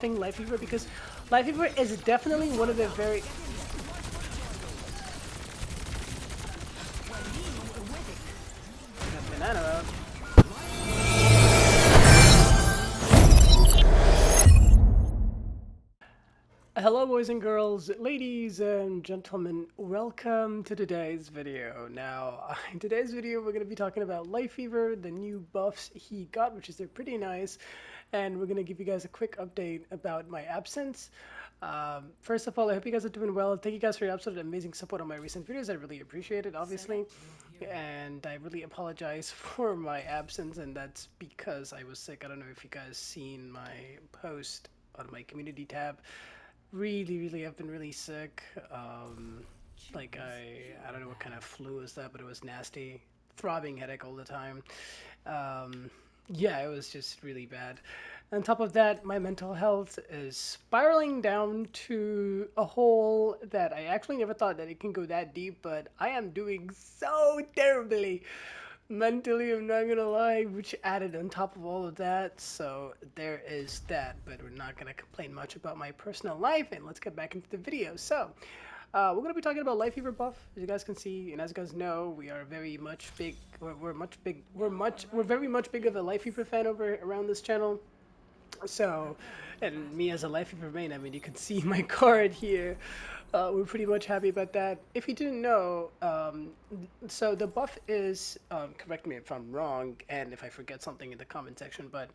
thing Lifeweaver because Lifeweaver is definitely one of the very banana road. Hello boys and girls, ladies and gentlemen, welcome to today's video. Now, in today's video we're going to be talking about Lifeweaver, the new buffs he got, which is they're pretty nice, and we're going to give you guys a quick update about my absence. First of all, I hope you guys are doing well. Thank you guys for your absolute amazing support on my recent videos. I really appreciate it, obviously. And I really apologize for my absence, and that's because I was sick. I don't know if you guys seen my post on my community tab. Really, I've been really sick. Like I don't know what kind of flu is that, but it was nasty. Throbbing headache all the time. Yeah, it was just really bad. On top of that, my mental health is spiraling down to a hole that I actually never thought that it can go that deep, but I am doing so terribly mentally, I'm not gonna lie, which added on top of all of that. So there is that, but we're not gonna complain much about my personal life, and let's get back into the video. So we're gonna be talking about Lifeweaver buff, as you guys can see, and as you guys know, we are very much big. We're very much big of a Lifeweaver fan over around this channel. So, and me as a Lifeweaver main, I mean, you can see my card here. We're pretty much happy about that. If you didn't know, so the buff is, correct me if I'm wrong, and if I forget something in the comment section, but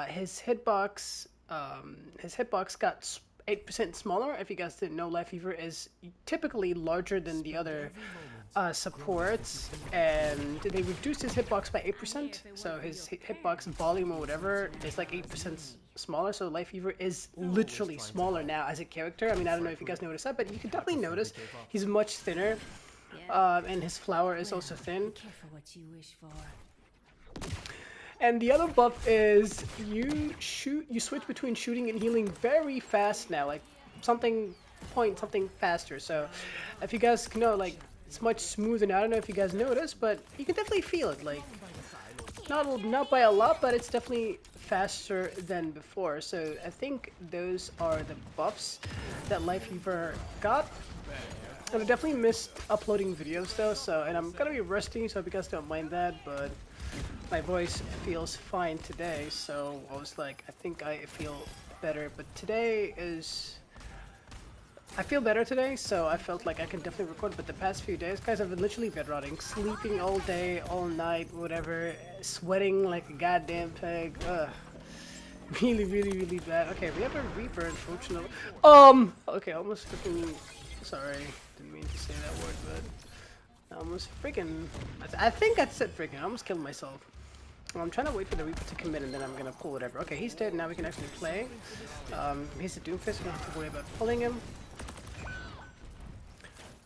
his hitbox got 8% smaller. If you guys didn't know, Lifeweaver is typically larger than the other supports, and they reduced his hitbox by 8%. So his hitbox volume or whatever is like 8% smaller. So Lifeweaver is literally smaller now as a character. I mean, I don't know if you guys noticed that, but you can definitely notice he's much thinner, and his flower is also thin. And the other buff is you switch between shooting and healing very fast now, like something faster. So if you guys know, like, it's much smoother now. I don't know if you guys notice, but you can definitely feel it. Like, not by a lot, but it's definitely faster than before. So I think those are the buffs that Lifeweaver got. And I definitely missed uploading videos though, so, and I'm gonna be rusty, so if you guys don't mind that, but my voice feels fine today, so I was like, I think I feel better, but today is, I feel better today, so I felt like I can definitely record, but the past few days, guys, I've been literally bed rotting, sleeping all day, all night, whatever, sweating like a goddamn pig, ugh. Really bad. Okay, we have a Reaper, unfortunately. Okay, almost freaking, sorry, didn't mean to say that word, but I almost freaking, I think I said freaking, I almost killed myself. Well, I'm trying to wait for the Reaper to commit and then I'm gonna pull whatever. Okay, he's dead, now we can actually play. He's a Doomfist, we don't have to worry about pulling him.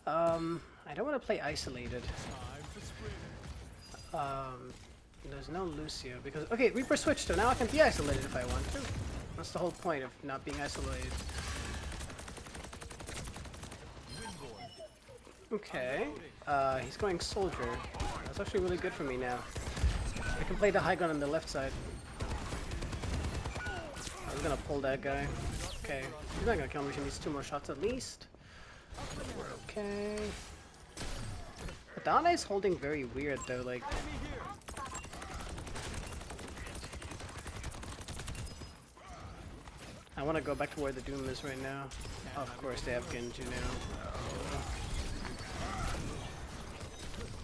I don't want to play isolated. There's no Lucio because, okay, Reaper switched, so now I can be isolated if I want to. That's the whole point of not being isolated. Okay, he's going soldier. That's actually really good for me now. I can play the high gun on the left side. I was gonna pull that guy. Okay, he's not gonna kill me. He needs 2 more shots at least. We're okay. Adana is holding very weird though, like. I want to go back to where the Doom is right now. Oh, of course, they have Genji now.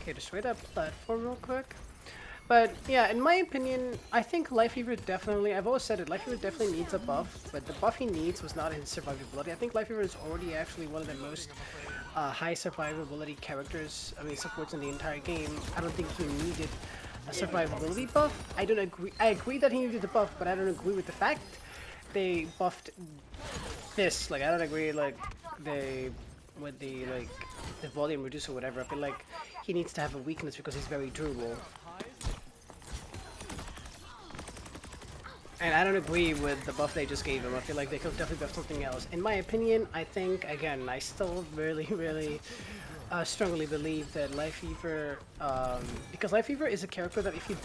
Okay, destroy that platform real quick. But yeah, in my opinion, I think Lifeweaver definitely, I've always said it, Lifeweaver definitely needs a buff, but the buff he needs was not his survivability. I think Lifeweaver is already actually one of the most high survivability characters, I mean supports in the entire game. I don't think he needed a survivability buff. I agree that he needed a buff, but I don't agree with the fact they buffed this. Like, I don't agree, like, with the, like, the volume reducer or whatever. I feel like he needs to have a weakness because he's very durable. And I don't agree with the buff they just gave him. I feel like they could definitely buff something else. In my opinion, I think, again, I still really strongly believe that Lifeweaver, because Lifeweaver is a character that if you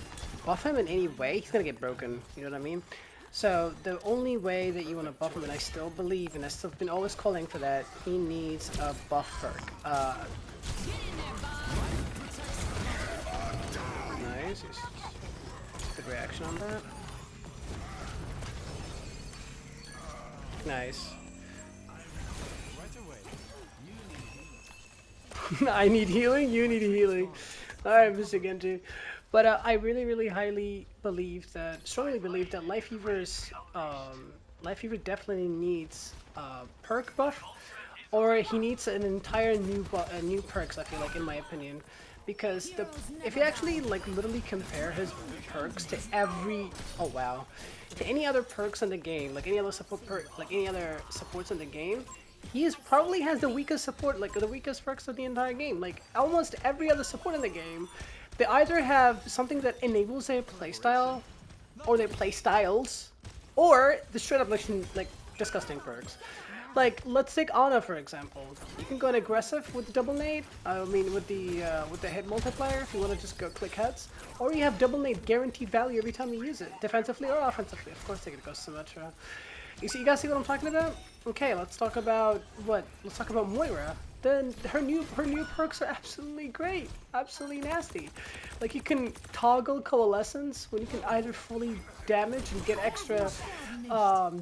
buff him in any way, he's gonna get broken. You know what I mean? So the only way that you want to buff him, and I still believe, and I've still been always calling for that, he needs a buff perk. Nice. Good reaction on that. Nice. I need healing, you need healing. Alright, Mr. Genji. But I really highly believe that, strongly believe that Lifeweaver definitely needs perk buff, or he needs an entire new perks, I feel like, in my opinion. Because if you actually like literally compare his perks to to any other perks in the game, like any other any other supports in the game, he probably has the weakest support, like the weakest perks of the entire game. Like almost every other support in the game, they either have something that enables their playstyle, or their playstyles, or the straight up like disgusting perks. Like let's take Ana for example. You can go in aggressive with the double nade. I mean with the hit multiplier if you want to just go click heads, or you have double nade guaranteed value every time you use it, defensively or offensively. Of course, they could go Symmetra. You guys see what I'm talking about? Okay, let's talk about what? Let's talk about Moira. Then her new perks are absolutely great, absolutely nasty. Like you can toggle coalescence when you can either fully damage and get extra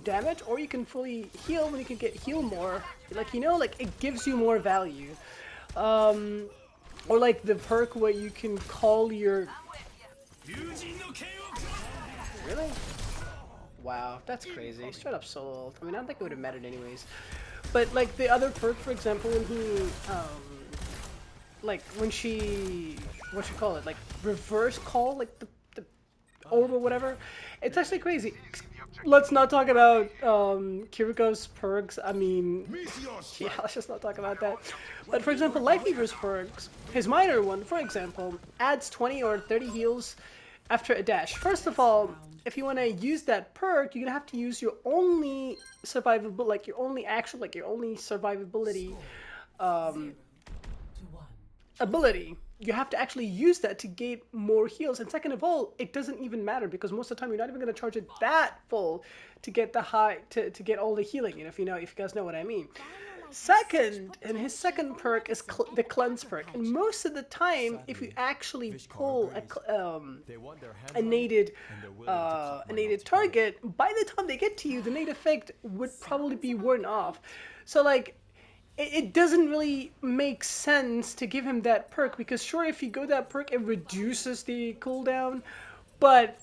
damage, or you can fully heal when you can get heal more. Like like it gives you more value. Or like the perk where you can call your. Really? Wow, that's crazy. Straight up solo. I mean, I don't think it would have mattered anyways. But like the other perk, for example, when he, like when she, what you call it, like reverse call, like the over whatever. It's actually crazy. Let's not talk about Kiriko's perks. I mean, yeah, let's just not talk about that. But for example, Lifeweaver's perks, his minor one, for example, adds 20 or 30 heals after a dash. First of all, if you want to use that perk, you're gonna have to use your only survivable, like your only survivability ability. You have to actually use that to get more heals. And second of all, it doesn't even matter because most of the time you're not even going to charge it that full to get the to get all the healing. If you guys know what I mean. Second, and his second perk is the cleanse perk. And most of the time, if you actually pull a nated target, by the time they get to you, the nade effect would probably be worn off. So like, it doesn't really make sense to give him that perk because sure, if you go that perk, it reduces the cooldown, but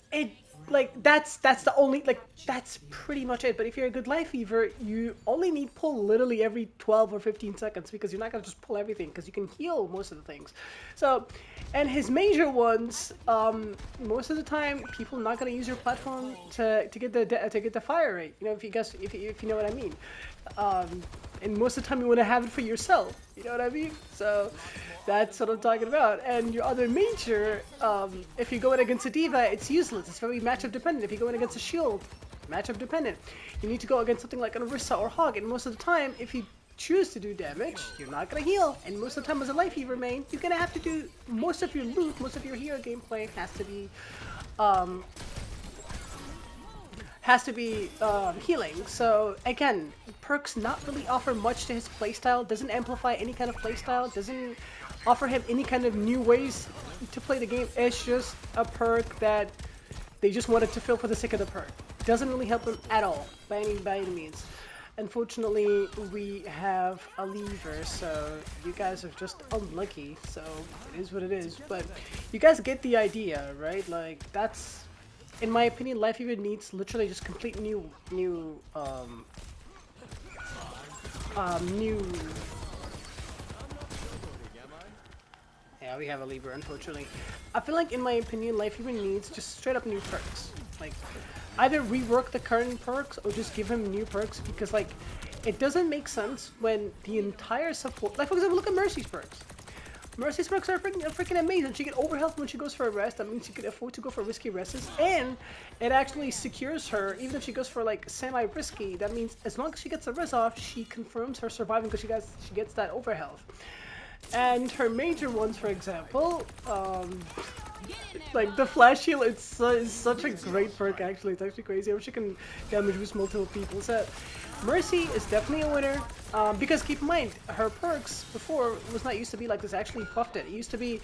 that's the only that's pretty much it. But if you're a good Lifeweaver, you only need pull literally every 12 or 15 seconds because you're not gonna just pull everything because you can heal most of the things. So, and his major ones, most of the time, people are not gonna use your platform to get the fire rate. If you know what I mean. And most of the time you want to have it for yourself, you know what I mean? So that's what I'm talking about. And your other major, if you go in against a diva, it's useless. It's very matchup dependent. If you go in against a shield, matchup dependent. You need to go against something like an Orisa or Hog, and most of the time, if you choose to do damage, you're not gonna heal. And most of the time as a Lifeweaver main, you're gonna have to do most of your loot, most of your hero gameplay has to be healing. So again, perks not really offer much to his playstyle, doesn't amplify any kind of playstyle, doesn't offer him any kind of new ways to play the game. It's just a perk that they just wanted to fill for the sake of the perk. Doesn't really help him at all, by any means. Unfortunately, we have a lever, so you guys are just unlucky, so it is what it is. But you guys get the idea, right? Like, that's... In my opinion, Lifeweaver needs literally just complete new. Yeah, we have a lever, unfortunately. I feel like, in my opinion, Lifeweaver needs just straight up new perks. Like, either rework the current perks or just give him new perks because, like, it doesn't make sense when the entire support. Like, for example, look at Mercy's perks. Mercy's perks are freaking amazing. She get overhealth when she goes for a rest. That means she can afford to go for risky rests, and it actually secures her even if she goes for like semi-risky. That means as long as she gets a res off, she confirms her surviving because she gets that overhealth. And her major ones, for example, Like the flash heal, it's such a great perk actually. It's actually crazy how much you can damage boost multiple people. So Mercy is definitely a winner because keep in mind her perks before was not used to be like this. Actually buffed it. It used to be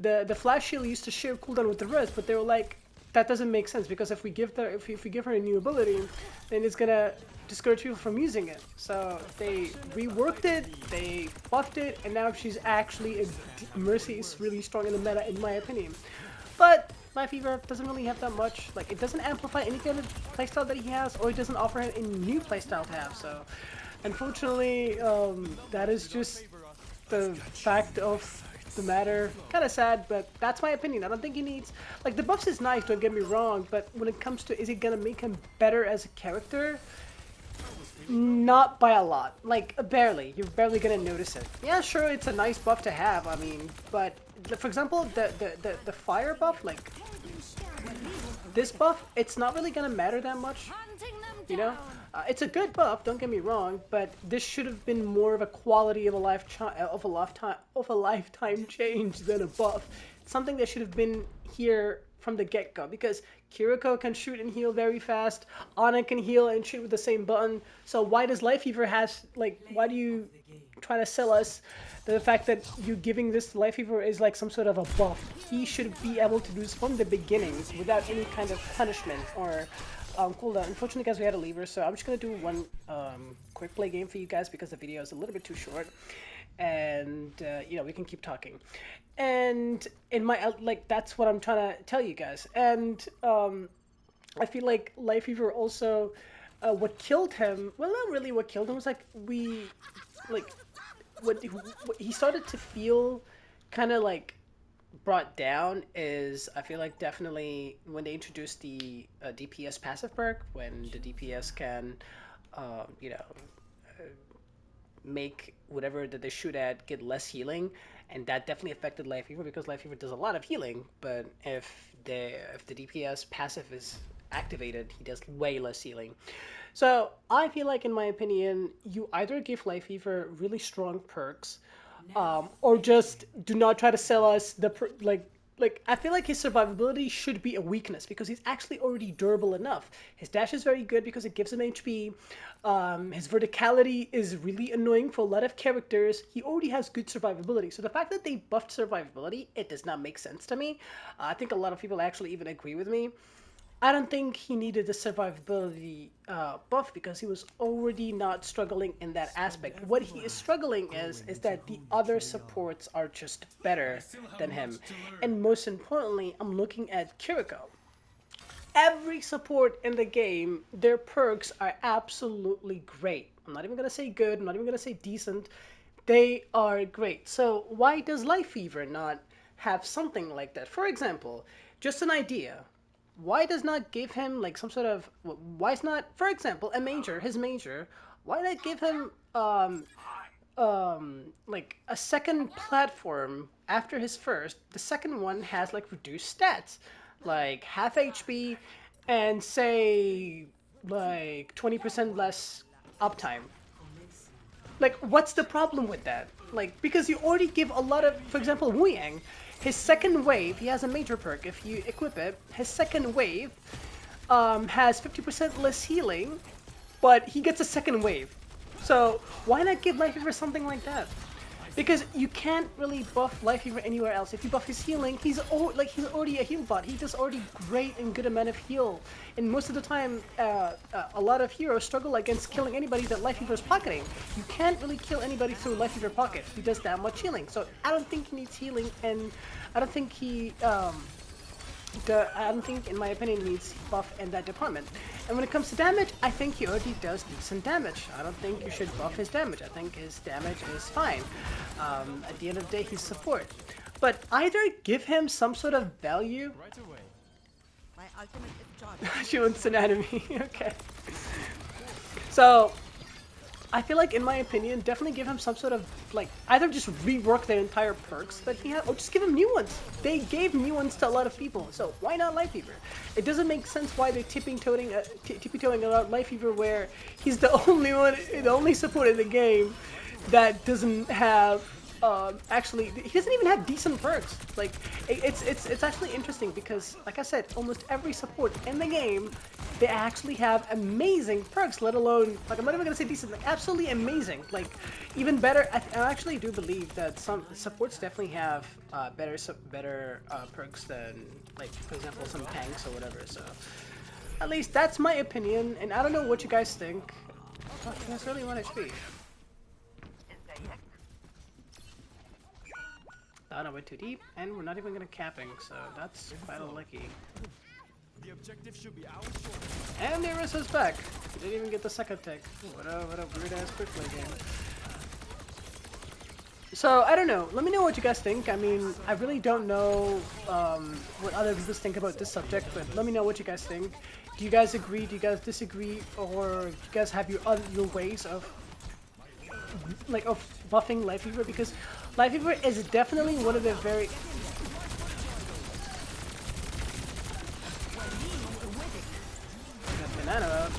the flash heal used to share cooldown with the rest, but they were like that doesn't make sense because if we give we give her a new ability, then it's gonna discourage people from using it. So they reworked it, they buffed it, and now she's actually Mercy is really strong in the meta in my opinion. But Lifeweaver doesn't really have that much. Like, it doesn't amplify any kind of playstyle that he has, or it doesn't offer him any new playstyle to have. So, unfortunately, that is just the fact of the matter. Kind of sad, but that's my opinion. I don't think he needs... Like, the buffs is nice, don't get me wrong, but when it comes to is it gonna make him better as a character? Not by a lot. Like, barely. You're barely gonna notice it. Yeah, sure, it's a nice buff to have, I mean, but... For example, the fire buff, like this buff, it's not really gonna matter that much, you know. It's a good buff, don't get me wrong, but this should have been more of a quality of a lifetime change than a buff. It's something that should have been here from the get-go because Kiriko can shoot and heal very fast. Ana can heal and shoot with the same button. So why does Lifeweaver has like? Why do you try to sell us the fact that you giving this Lifeweaver is like some sort of a buff? He should be able to do this from the beginnings without any kind of punishment or cooldown. Unfortunately, guys, we had a lever, so I'm just gonna do one quick play game for you guys because the video is a little bit too short, and you know, we can keep talking. And in my like, that's what I'm trying to tell you guys. And I feel like Lifeweaver also, what killed him, well, not really what killed him, was like what he started to feel kind of like brought down is, I feel like, definitely when they introduced the DPS passive perk, when the DPS can, you know, make whatever that they shoot at get less healing, and that definitely affected Lifeweaver because Lifeweaver does a lot of healing, but if the DPS passive is activated, he does way less healing. So I feel like, in my opinion, you either give Lifeweaver really strong perks, or just do not try to sell us the like I feel like his survivability should be a weakness because he's actually already durable enough. His dash is very good because it gives him HP. His verticality is really annoying for a lot of characters. He already has good survivability. So the fact that they buffed survivability, it does not make sense to me. I think a lot of people actually even agree with me. I don't think he needed the survivability buff because he was already not struggling in that aspect. What he is struggling is that the other supports are just better than him. And most importantly, I'm looking at Kiriko. Every support in the game, their perks are absolutely great. I'm not even going to say good, I'm not even going to say decent. They are great. So why does Lifeweaver not have something like that? For example, just an idea. Why does not give him like some sort of, why is not, for example, a major, his major, why not give him like a second platform after his first? The second one has like reduced stats, like half HP and say like 20% less uptime. Like, what's the problem with that? Like, because you already give a lot of, for example, Wu Yang, his second wave, he has a major perk. If you equip it, his second wave has 50% less healing, but he gets a second wave. So why not give Lifeweaver something like that? Because you can't really buff Lifeweaver anywhere else. If you buff his healing, he's already a heal bot. He does already great and good amount of heal. And most of the time, a lot of heroes struggle against killing anybody that Lifeweaver is pocketing. You can't really kill anybody through Lifeweaver pocket. He does that much healing. So I don't think he needs healing, and I don't think he, I don't think, in my opinion, needs buff in that department. And when it comes to damage, I think he already does decent damage. I don't think you should buff his damage. I think his damage is fine. At the end of the day, he's support. But either give him some sort of value. Right away. My ultimate is charged. She wants anatomy. Okay. So I feel like, in my opinion, definitely give him some sort of, like, either just rework the entire perks that he had, or just give him new ones. They gave new ones to a lot of people, so why not Lifeweaver? It doesn't make sense why they're tippy-toeing about Lifeweaver, where he's the only one, the only support in the game that doesn't have actually, he doesn't even have decent perks. Like, it's actually interesting because, like I said, almost every support in the game, they actually have amazing perks. Let alone, like, I'm not even gonna say decent, like, absolutely amazing. Like, even better. I actually do believe that some supports definitely have better perks than, like, for example, some tanks or whatever. So, at least that's my opinion, and I don't know what you guys think. Oh, that's really 1 HP. Thought I went too deep, and we're not even gonna capping, so that's quite lucky. The objective should be our And there is his back. He didn't even get the second tick. What a weird ass quick play game. So I don't know. Let me know what you guys think. I mean, I really don't know what other people think about this subject, but let me know what you guys think. Do you guys agree? Do you guys disagree? Or do you guys have your ways of buffing Lifeweaver? Because Lifeweaver is definitely one of the very banana out.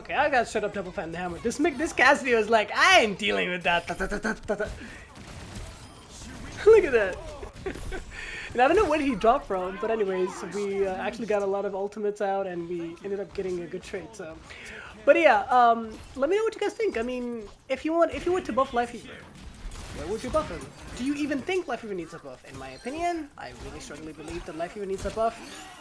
Okay, I got shut up double fan hammer. This Cassidy was like, I ain't dealing with that. Look at that. And I don't know what he dropped from, but anyways, we actually got a lot of ultimates out, and we ended up getting a good trade. So, but yeah, let me know what you guys think. I mean, if you were to buff Lifeweaver, where would you buff him? Do you even think Lifeweaver needs a buff? In my opinion, I really strongly believe that Lifeweaver needs a buff,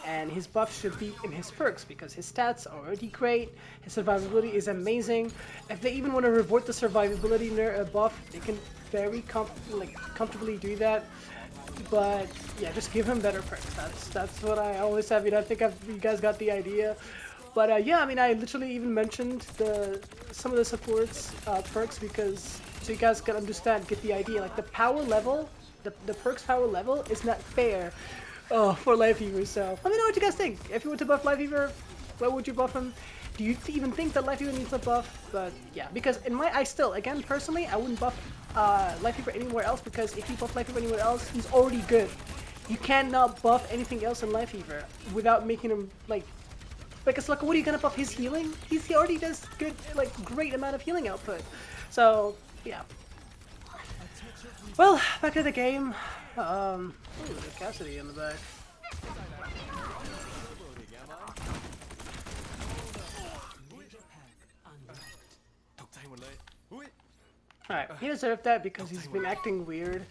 and his buff should be in his perks because his stats are already great, his survivability is amazing. If they even want to revert the survivability buff, they can very comfortably do that. But yeah, just give him better perks. That's what I always have. I think you guys got the idea. But yeah, I mean, I literally even mentioned some of the supports perks because so you guys can understand, get the idea. Like the power level, the perks power level is not fair for Lifeweaver. So let me know what you guys think. If you were to buff Lifeweaver, where would you buff him? Do you even think that Lifeweaver needs a buff? But yeah, because I still, again, personally, I wouldn't buff Lifeweaver anywhere else because if you buff Lifeweaver anywhere else, he's already good. You cannot buff anything else in Lifeweaver without making him because like, what are you gonna buff his healing? He already does great amount of healing output. So yeah. Well, back to the game. Ooh, there's Cassidy in the back. Alright, he deserved that because he's been acting weird.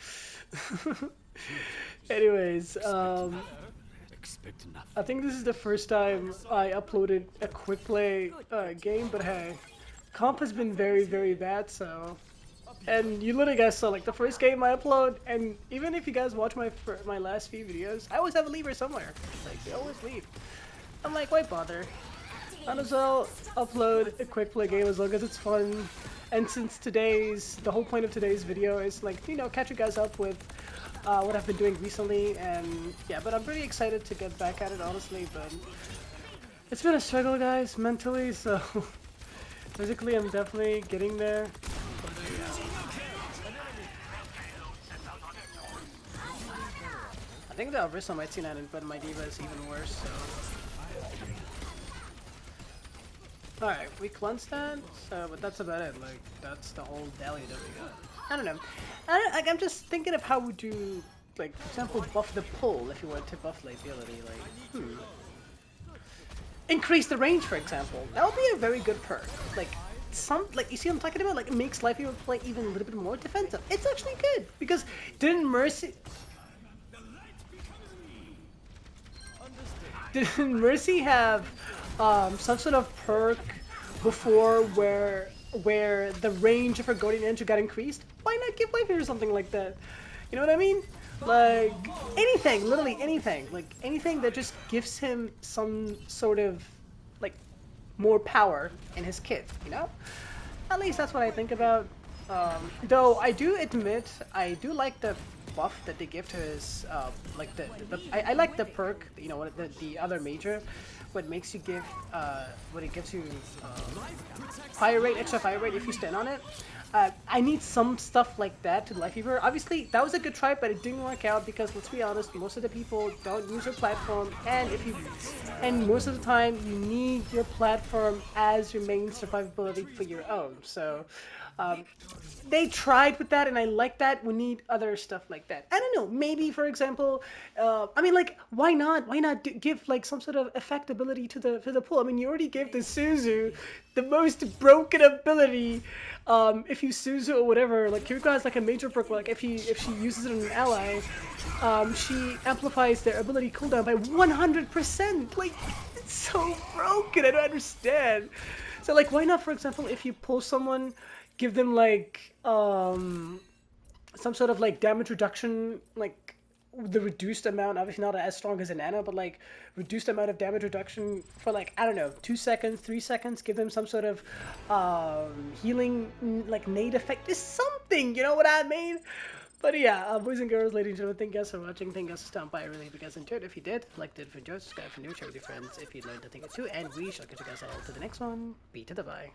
Anyways, I think this is the first time I uploaded a quick play game, but hey, comp has been very, very bad, so... And you literally guys saw, like, the first game I upload, and even if you guys watch my last few videos, I always have a lever somewhere. Like, they always leave. I'm like, why bother? Might as well upload a quick play game as long as it's fun. And since the whole point of today's video is, like, you know, catch you guys up with what I've been doing recently, and yeah, but I'm pretty excited to get back at it, honestly, but it's been a struggle, guys, mentally, so physically I'm definitely getting there. I think the Orisa might see that, but my Diva is even worse, so... Alright, we cleansed that, but that's about it. Like, that's the whole deli that we got. I don't know. I'm just thinking of how would you, like, for example, buff the pull if you want to buff liability. Like, increase the range, for example. That would be a very good perk. Like, you see what I'm talking about? Like, it makes Lifeweaver play even a little bit more defensive. It's actually good, because didn't Mercy have some sort of perk before where the range of her Guardian Energy got increased? Why not give Lifeweaver something like that? You know what I mean? Like, anything, literally anything. Like, anything that just gives him some sort of, like, more power in his kit, you know? At least that's what I think about. Though I do admit, I do like the buff that they give to his, like I like the perk, you know, the other major, what makes you give, what it gives you fire rate, extra fire rate if you stand on it. I need some stuff like that to Lifeweaver. Obviously, that was a good try, but it didn't work out because let's be honest, most of the people don't use your platform, and most of the time you need your platform as your main survivability for your own. So, um, they tried with that, and I like that. We need other stuff like that. I don't know. Maybe, for example, I mean, like, why not? Why not give like some sort of effect ability to the pool? I mean, you already gave the Suzu the most broken ability. If you Suzu or whatever, like Kiriko has like a major perk. Like if she uses it on an ally, she amplifies their ability cooldown by 100%. Like, it's so broken. I don't understand. So like, why not, for example, if you pull someone, give them like some sort of like damage reduction, like the reduced amount, obviously not as strong as an Ana, but like reduced amount of damage reduction for like, I don't know, 2 seconds, 3 seconds. Give them some sort of healing, like nade effect, is something. You know what I mean? But yeah, boys and girls, ladies and gentlemen, thank you guys for watching. Thank you guys for stopping by. I really hope you guys enjoyed. If you did, like it, if you enjoyed, subscribe for new, share with your friends if you learned a thing or two, and we shall catch you guys all to the next one. Be to the bye.